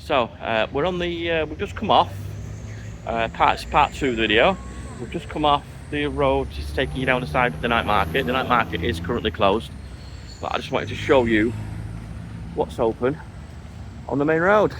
So we're on the we've just come off part two of the video. We've just come off the road just taking you down the side of the night market. The night market is currently closed, but I just wanted to show you what's open on the main road.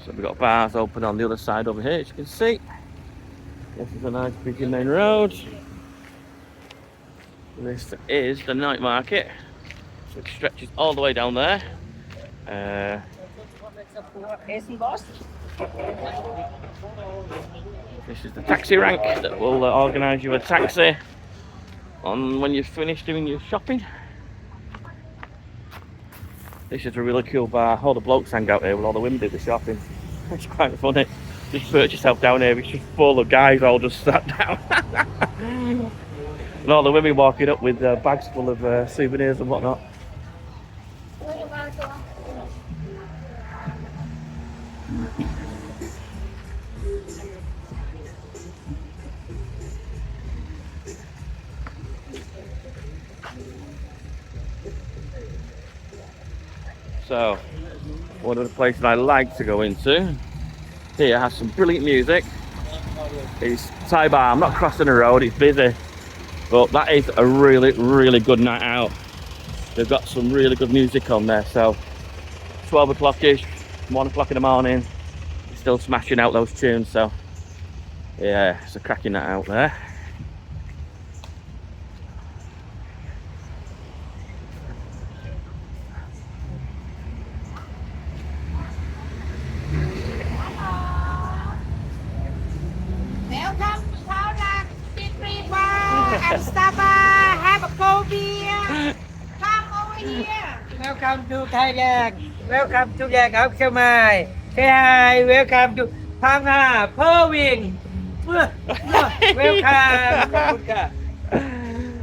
So we've got bars open on the other side over here, as you can see. This is a nice busy main road. This is the night market. So it stretches all the way down there. This is the taxi rank that will organise you a taxi on when you've finished doing your shopping. This is a really cool bar. All the blokes hang out here while all the women do the shopping. It's quite funny. Just search yourself down here, it's just full of guys all just sat down. And all the women walking up with bags full of souvenirs and whatnot. So, one of the places I like to go into here has some brilliant music. It's Thai bar. I'm not crossing the road, it's busy, but that is a really, really good night out. They've got some really good music on there. So 12 o'clock-ish, 1 o'clock in the morning, still smashing out those tunes. So yeah, it's a cracking night out there. Welcome to Khao Lak Nightlife and Starbucks. Have a cold beer. Come over here. Welcome to Thailand. Welcome to Yak Ao Khao Mai. Say hi. Welcome to Phang Perwin. Welcome.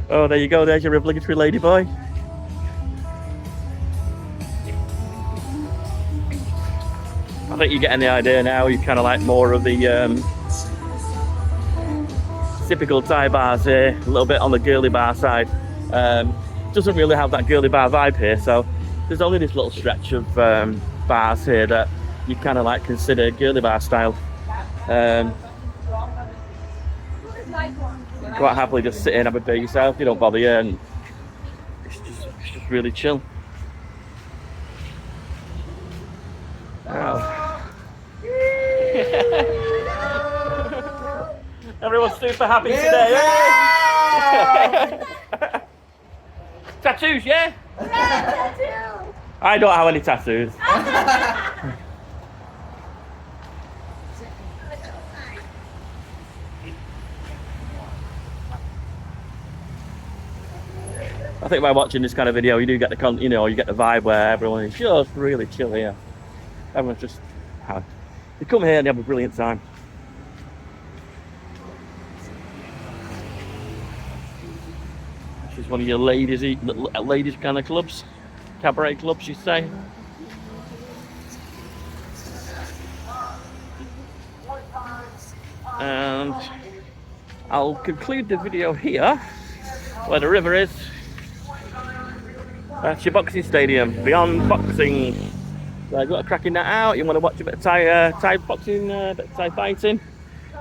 Oh, there you go. There's your obligatory lady boy. I think you're getting the idea now. You kind of like more of the typical Thai bars here, a little bit on the girly bar side. Doesn't really have that girly bar vibe here, so there's only this little stretch of bars here that you kind of like consider girly bar style. Quite happily just sit in, have a beer yourself, you don't bother you, and it's just really chill. Wow. Everyone's super happy today. Yeah. Tattoos, yeah? Tattoo. I don't have any tattoos. I think by watching this kind of video, you do get the you get the vibe where everyone is just really chill here. Everyone's just they come here and they have a brilliant time. This is one of your ladies kind of clubs, cabaret clubs, you say. And I'll conclude the video here, where the river is. That's your boxing stadium, Beyond Boxing. So I've got a cracking night out. You want to watch a bit of Thai boxing, a bit of Thai fighting.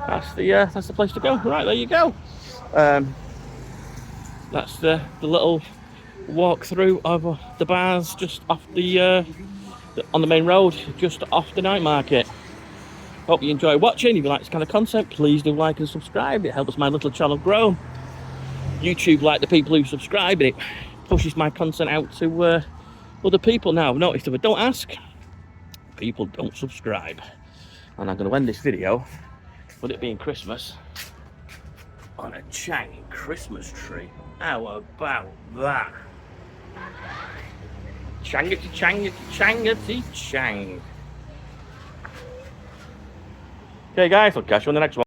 That's the place to go. Right, there you go. That's the little walk through of the bars just off on the main road, just off the night market. Hope you enjoy watching. If you like this kind of content, please do like and subscribe. It helps my little channel grow. YouTube like the people who subscribe, and it pushes my content out to other people. Now I've noticed if I don't ask, people don't subscribe. And I'm going to end this video, with it being Christmas, on a Chang Christmas tree. How about that? Changity, changity, changity, chang. Okay, guys, I'll catch you on the next one.